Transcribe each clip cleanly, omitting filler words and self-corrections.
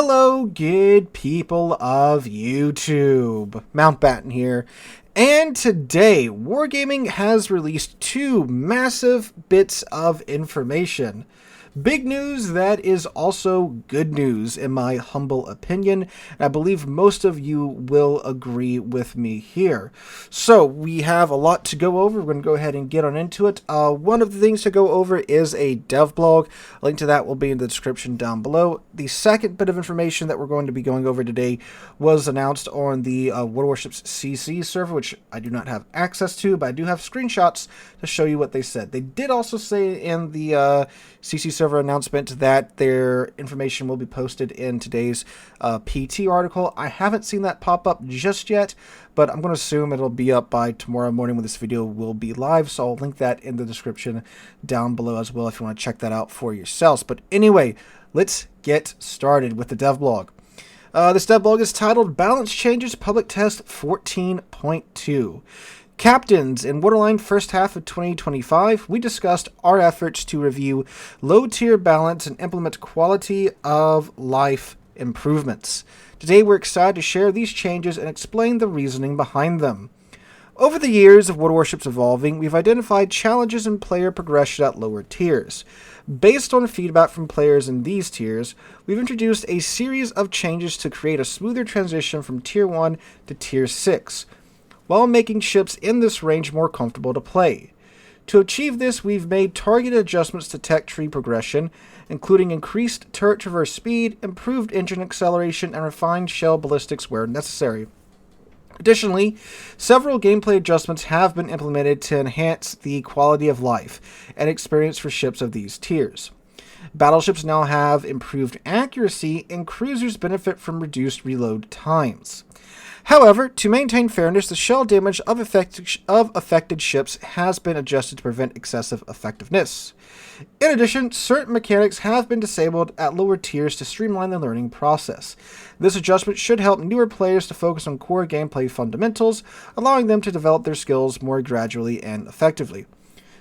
Hello, good people of YouTube. Mountbatten here, and today Wargaming has released two massive bits of information. Big news that is also good news, in my humble opinion, and I believe most of you will agree with me here. So, we have a lot to go over. We're going to go ahead and get on into it. One of the things to go over is a dev blog. A link to that will be in the description down below. The second bit of information that we're going to be going over today was announced on the Warships CC server, which I do not have access to, but I do have screenshots to show you what they said. They did also say in the CC server announcement that their information will be posted in today's PT article. I haven't seen that pop up just yet, but I'm going to assume it'll be up by tomorrow morning when this video will be live, so I'll link that in the description down below as well if you want to check that out for yourselves. But anyway, let's get started with the dev blog. This dev blog is titled Balance Changes Public Test 14.2. Captains, in Waterline first half of 2025, we discussed our efforts to review low-tier balance and implement quality of life improvements. Today we're excited to share these changes and explain the reasoning behind them. Over the years of Warships evolving, we've identified challenges in player progression at lower tiers. Based on feedback from players in these tiers, we've introduced a series of changes to create a smoother transition from Tier 1 to Tier 6. While making ships in this range more comfortable to play. To achieve this, we've made targeted adjustments to tech tree progression, including increased turret traverse speed, improved engine acceleration, and refined shell ballistics where necessary. Additionally, several gameplay adjustments have been implemented to enhance the quality of life and experience for ships of these tiers. Battleships now have improved accuracy, and cruisers benefit from reduced reload times. However, to maintain fairness, the shell damage of affected ships has been adjusted to prevent excessive effectiveness. In addition, certain mechanics have been disabled at lower tiers to streamline the learning process. This adjustment should help newer players to focus on core gameplay fundamentals, allowing them to develop their skills more gradually and effectively.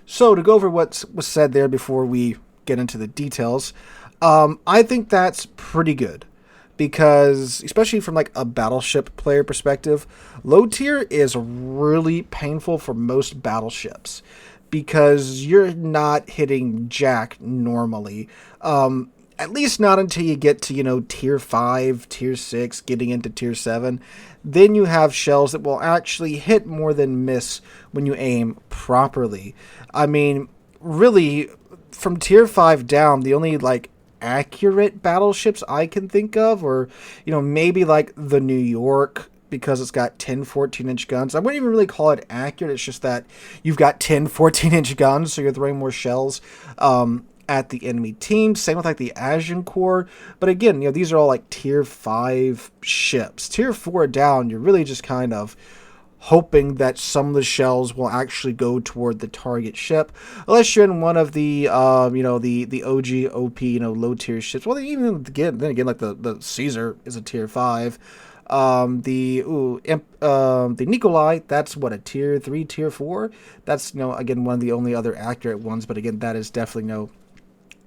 So, to go over what was said there before we get into the details, I think that's pretty good. Because, especially from like a battleship player perspective, low tier is really painful for most battleships. Because you're not hitting jack normally. At least not until you get to, tier 5, tier 6, getting into tier 7. Then you have shells that will actually hit more than miss when you aim properly. I mean, really, from tier 5 down, the only, accurate battleships I can think of, or maybe like the New York, because it's got 10 14-inch guns. I wouldn't even really call it accurate. It's just that you've got 10 14-inch guns, so you're throwing more shells at the enemy team. Same with like the Agincourt, but again, these are all like tier 5 ships. Tier 4 down, you're really just kind of hoping that some of the shells will actually go toward the target ship, unless you're in one of the the OG OP low tier ships. Well, then again, like the Caesar is a tier 5. The Nikolai, that's what, a tier 3, tier 4. That's again one of the only other accurate ones, but again, that is definitely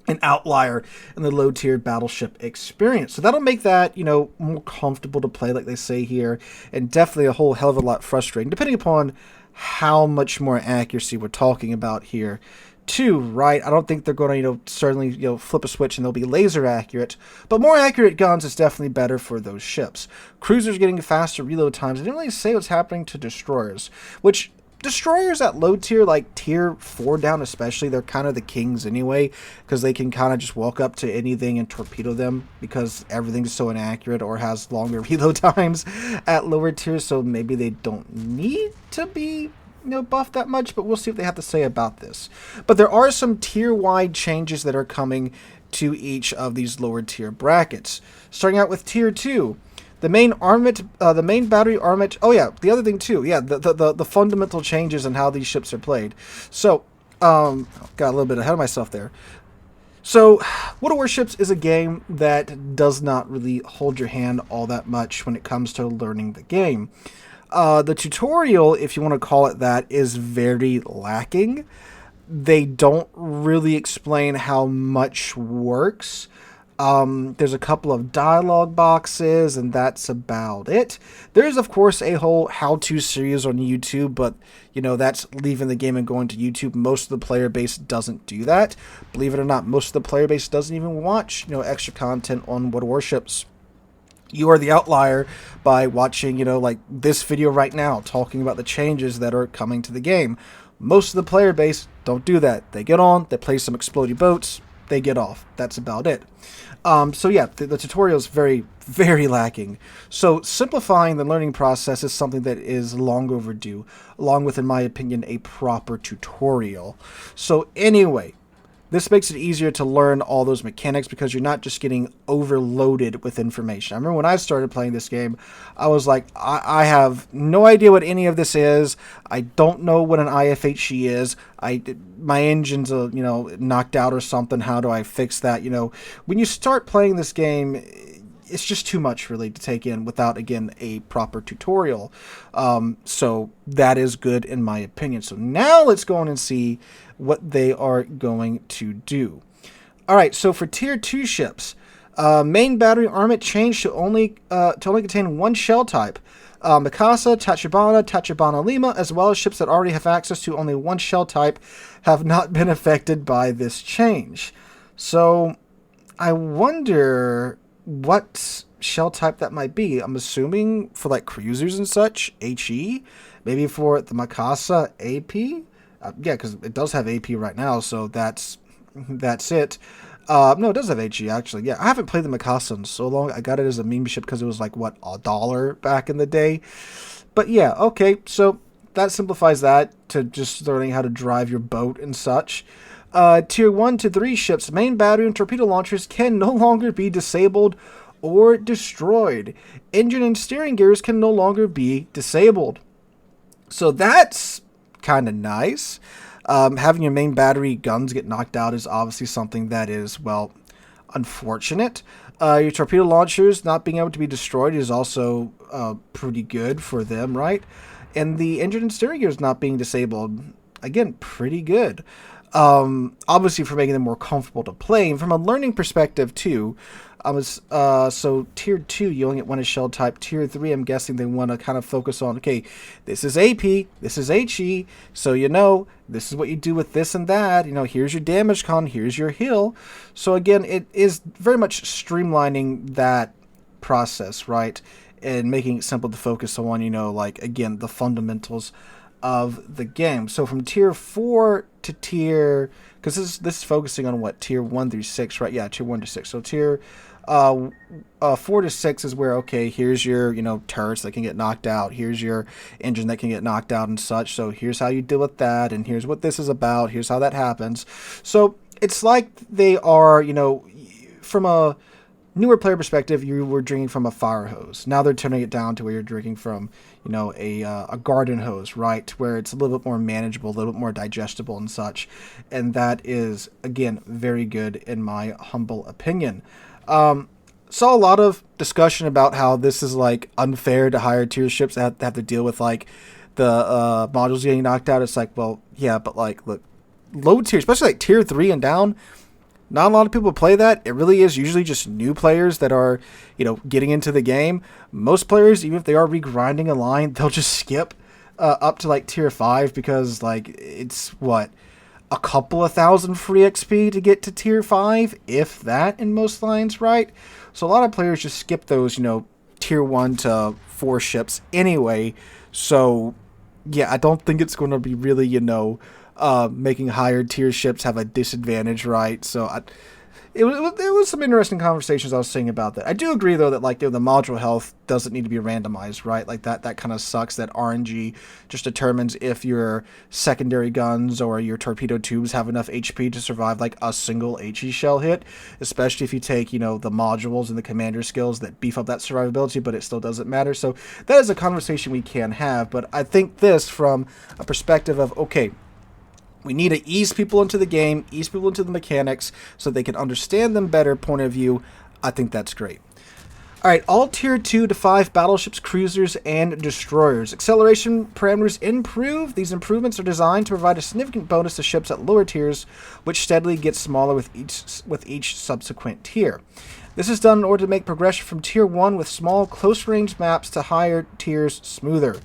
an outlier in the low tier battleship experience. So that'll make that, more comfortable to play, like they say here, and definitely a whole hell of a lot frustrating, depending upon how much more accuracy we're talking about here too, right? I don't think they're going to, certainly, flip a switch and they'll be laser accurate, but more accurate guns is definitely better for those ships. Cruisers getting faster reload times. I didn't really say what's happening to destroyers, which destroyers at low tier, like tier 4 down especially, they're kind of the kings anyway, because they can kind of just walk up to anything and torpedo them, because everything's so inaccurate or has longer reload times at lower tiers, so maybe they don't need to be buffed that much, but we'll see what they have to say about this. But there are some tier-wide changes that are coming to each of these lower tier brackets. Starting out with tier 2. The main armament, the main battery armament. Oh yeah, the other thing too. Yeah, the fundamental changes in how these ships are played. So, got a little bit ahead of myself there. So, Warships is a game that does not really hold your hand all that much when it comes to learning the game. The tutorial, if you want to call it that, is very lacking. They don't really explain how much works. There's a couple of dialogue boxes, and that's about it. There's, of course, a whole how-to series on YouTube, but, that's leaving the game and going to YouTube. Most of the player base doesn't do that. Believe it or not, most of the player base doesn't even watch, extra content on Warships. You are the outlier by watching, like this video right now, talking about the changes that are coming to the game. Most of the player base don't do that. They get on, they play some explodey boats, they get off. That's about it. So yeah, the tutorial is very, very lacking. So simplifying the learning process is something that is long overdue, along with, in my opinion, a proper tutorial. So anyway, this makes it easier to learn all those mechanics because you're not just getting overloaded with information. I remember when I started playing this game, I was like, I have no idea what any of this is. I don't know what an IFHE is. My engine's knocked out or something. How do I fix that? When you start playing this game, it's just too much really to take in without, again, a proper tutorial. So that is good in my opinion. So now let's go on and see what they are going to do. All right, so for Tier 2 ships, main battery armament changed to only contain one shell type. Mikasa, Tachibana Lima, as well as ships that already have access to only one shell type, have not been affected by this change. So I wonder what shell type that might be. I'm assuming for like cruisers and such, HE. Maybe for the Mikasa, AP. Yeah, because it does have AP right now, so that's it. No, it does have HE, actually. Yeah, I haven't played the Mikasa in so long. I got it as a meme ship because it was like, what, $1 back in the day? But yeah, okay, so that simplifies that to just learning how to drive your boat and such. Tier 1 to 3 ships, main battery and torpedo launchers can no longer be disabled or destroyed. Engine and steering gears can no longer be disabled. So that's kind of nice. Having your main battery guns get knocked out is obviously something that is, well, unfortunate. Your torpedo launchers not being able to be destroyed is also pretty good for them, right? And the engine and steering gears not being disabled, again, pretty good. Obviously for making them more comfortable to play. And from a learning perspective too, so tier 2 you only get one shell type. Tier 3 I'm guessing they want to kind of focus on, okay, this is AP, this is HE, so this is what you do with this and that, here's your damage con, here's your heal. So again, it is very much streamlining that process, right? And making it simple to focus on, again, the fundamentals of the game. So from tier 4 to tier, because this is focusing on what, tier 1 through 6, right? Yeah, tier 1 to 6. So tier 4 to 6 is where, okay, here's your turrets that can get knocked out, here's your engine that can get knocked out and such, so here's how you deal with that, and here's what this is about, here's how that happens. So it's like they are, from a newer player perspective, you were drinking from a fire hose. Now they're turning it down to where you're drinking from, a garden hose, right? Where it's a little bit more manageable, a little bit more digestible and such. And that is, again, very good in my humble opinion. Saw a lot of discussion about how this is like unfair to higher tier ships that have to deal with like the modules getting knocked out. It's like, well, yeah, but like, look, low tier, especially like tier 3 and down, not a lot of people play that. It really is usually just new players that are, getting into the game. Most players, even if they are regrinding a line, they'll just skip up to like tier 5 because like it's what, a couple of thousand free XP to get to tier 5, if that in most lines, right? So a lot of players just skip those, tier 1 to 4 ships anyway. So yeah, I don't think it's going to be really, making higher tier ships have a disadvantage, right? So it was some interesting conversations I was seeing about that. I do agree though that like the module health doesn't need to be randomized, right? Like that kind of sucks. That RNG just determines if your secondary guns or your torpedo tubes have enough HP to survive like a single HE shell hit, especially if you take the modules and the commander skills that beef up that survivability, but it still doesn't matter. So that is a conversation we can have. But I think this from a perspective of, okay, we need to ease people into the game, ease people into the mechanics so they can understand them better point of view. I think that's great. All right, all tier 2 to 5 battleships, cruisers, and destroyers. Acceleration parameters improve. These improvements are designed to provide a significant bonus to ships at lower tiers, which steadily gets smaller with each subsequent tier. This is done in order to make progression from Tier 1 with small, close-range maps to higher tiers smoother.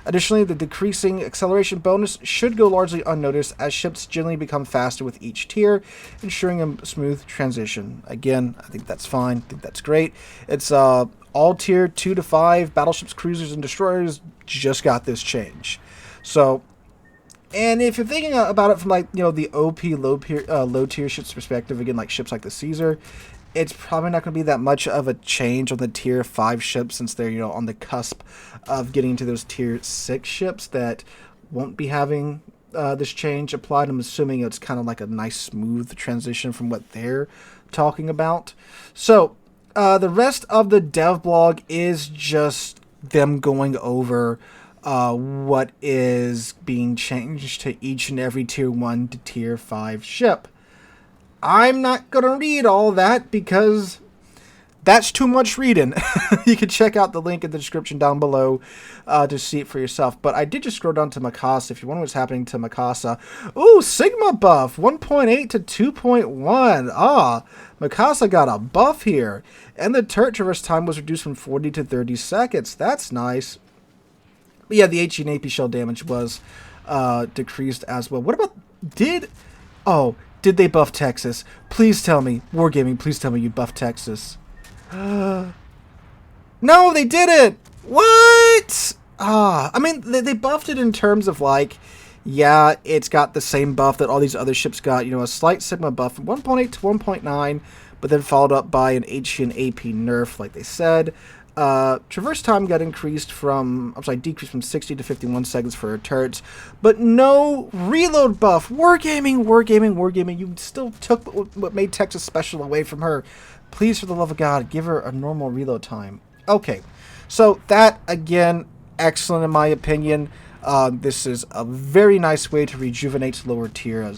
Additionally, the decreasing acceleration bonus should go largely unnoticed as ships generally become faster with each tier, ensuring a smooth transition. Again, I think that's fine. I think that's great. It's all tier 2 to 5 battleships, cruisers, and destroyers just got this change. So, and if you're thinking about it from the OP low tier ships perspective, again, like ships like the Caesar, it's probably not going to be that much of a change on the tier 5 ships since they're, on the cusp of getting to those tier 6 ships that won't be having this change applied. I'm assuming it's kind of like a nice smooth transition from what they're talking about. So the rest of the dev blog is just them going over what is being changed to each and every tier 1 to tier 5 ship. I'm not going to read all that because that's too much reading. You can check out the link in the description down below to see it for yourself. But I did just scroll down to Mikasa. If you wonder what's happening to Mikasa. Ooh, Sigma buff, 1.8 to 2.1. Mikasa got a buff here. And the turret traverse time was reduced from 40 to 30 seconds. That's nice. But yeah, the HE and AP shell damage was decreased as well. What about... Did they buff Texas? Please tell me. Wargaming, please tell me you buffed Texas. No, they didn't! What? I mean, they buffed it in terms of yeah, it's got the same buff that all these other ships got. A slight Sigma buff from 1.8 to 1.9, but then followed up by an HE and AP nerf, like they said. Traverse time got decreased from 60 to 51 seconds for turrets, but no reload buff. Wargaming, you still took what made Texas special away from her. Please, for the love of God, give her a normal reload time. Okay, so that, again, excellent in my opinion. This is a very nice way to rejuvenate lower tier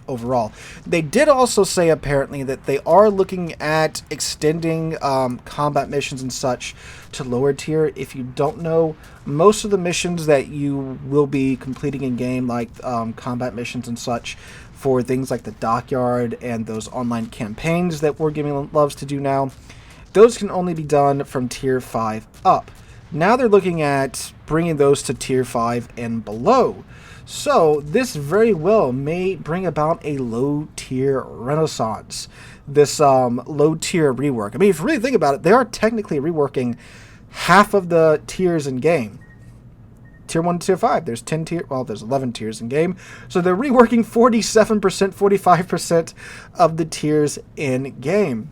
overall. They did also say apparently that they are looking at extending combat missions and such to lower tier. If you don't know, most of the missions that you will be completing in game, like combat missions and such for things like the dockyard and those online campaigns that Wargaming loves to do now, those can only be done from tier 5 up. Now they're looking at bringing those to tier 5 and below. So this very well may bring about a low-tier renaissance, this low-tier rework. I mean, if you really think about it, they are technically reworking half of the tiers in game. Tier 1 to Tier 5, there's 10 tier, well, there's 11 tiers in game. So they're reworking 47%, 45% of the tiers in game.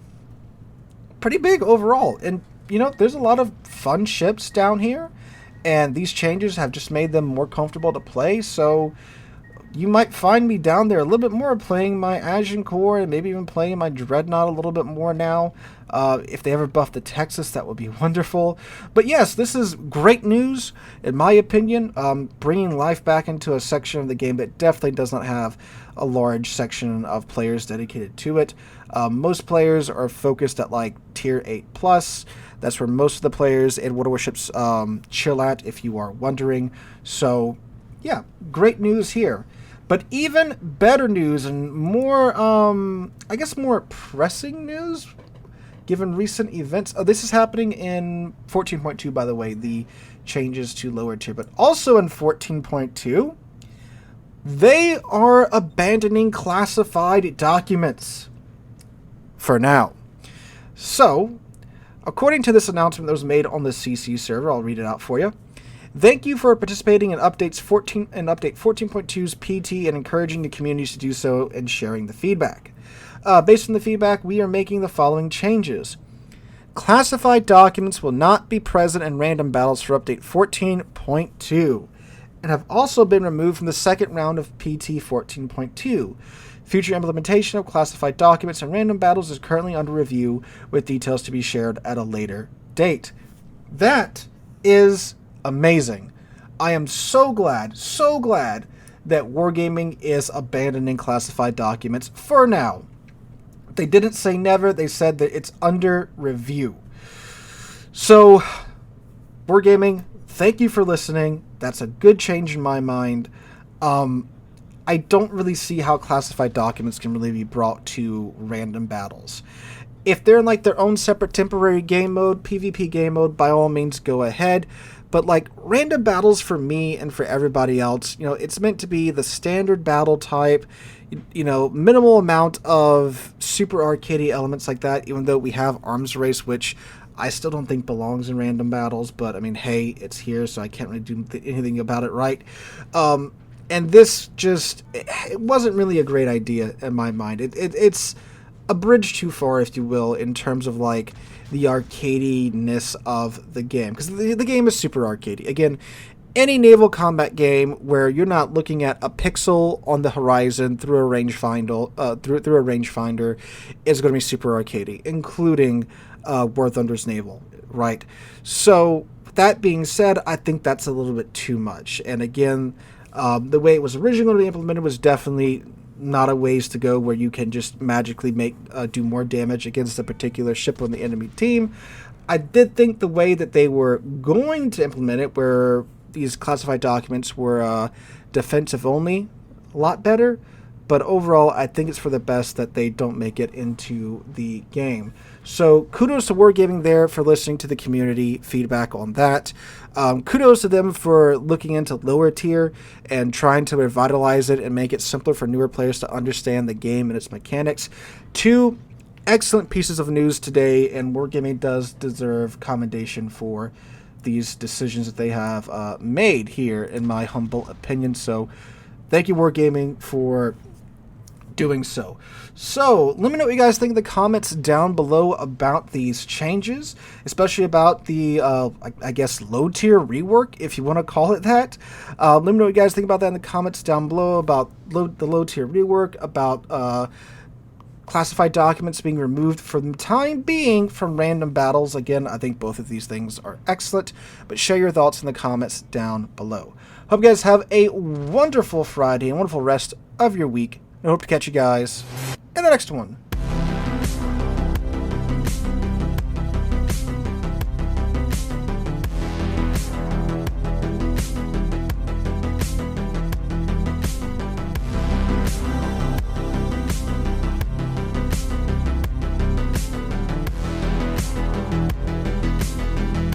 Pretty big overall. And, there's a lot of fun ships down here. And these changes have just made them more comfortable to play, so you might find me down there a little bit more playing my Agincourt and maybe even playing my Dreadnought a little bit more now. If they ever buff the Texas, that would be wonderful. But yes, this is great news, in my opinion, bringing life back into a section of the game that definitely does not have a large section of players dedicated to it. Most players are focused at tier 8 plus. That's where most of the players in World of Warships chill at, if you are wondering. So, yeah, great news here. But even better news and more, more pressing news, given recent events. Oh, this is happening in 14.2, by the way, the changes to lower tier. But also in 14.2, they are abandoning classified documents for now. So, according to this announcement that was made on the CC server, I'll read it out for you. Thank you for participating in update 14.2's PT and encouraging the communities to do so and sharing the feedback. Based on the feedback, we are making the following changes. Classified documents will not be present in random battles for update 14.2 and have also been removed from the second round of PT 14.2. Future implementation of classified documents and random battles is currently under review, with details to be shared at a later date. That is amazing. I am so glad that Wargaming is abandoning classified documents for now. They didn't say never, they said that it's under review. So, Wargaming, thank you for listening. That's a good change in my mind. I don't really see how classified documents can really be brought to random battles. If they're in like their own separate temporary game mode, PvP game mode, by all means go ahead. But like random battles for me and for everybody else, it's meant to be the standard battle type, minimal amount of super arcadey elements like that, even though we have arms race, which I still don't think belongs in random battles, but I mean, hey, it's here, so I can't really do anything about it, right? And this it wasn't really a great idea in my mind. It's a bridge too far, if you will, in terms of like the arcadiness of the game, because the game is super arcadey. Again, any naval combat game where you're not looking at a pixel on the horizon through a rangefinder, through a rangefinder, is going to be super arcadey, including War Thunder's naval, right? So that being said, I think that's a little bit too much. And again, the way it was originally implemented was definitely not a ways to go where you can just magically do more damage against a particular ship on the enemy team. I did think the way that they were going to implement it, where these classified documents were defensive only, a lot better. But overall, I think it's for the best that they don't make it into the game. So kudos to Wargaming there for listening to the community feedback on that. Kudos to them for looking into lower tier and trying to revitalize it and make it simpler for newer players to understand the game and its mechanics. Two excellent pieces of news today, and Wargaming does deserve commendation for these decisions that they have made here, in my humble opinion. So thank you, Wargaming, for doing so. So let me know what you guys think in the comments down below about these changes, especially about the I guess low tier rework, if you want to call it that. Let me know what you guys think about that in the comments down below, about the low tier rework, about classified documents being removed for the time being from random battles. Again, I think both of these things are excellent, but share your thoughts in the comments down below. Hope you guys have a wonderful Friday and wonderful rest of your week. I hope to catch you guys in the next one.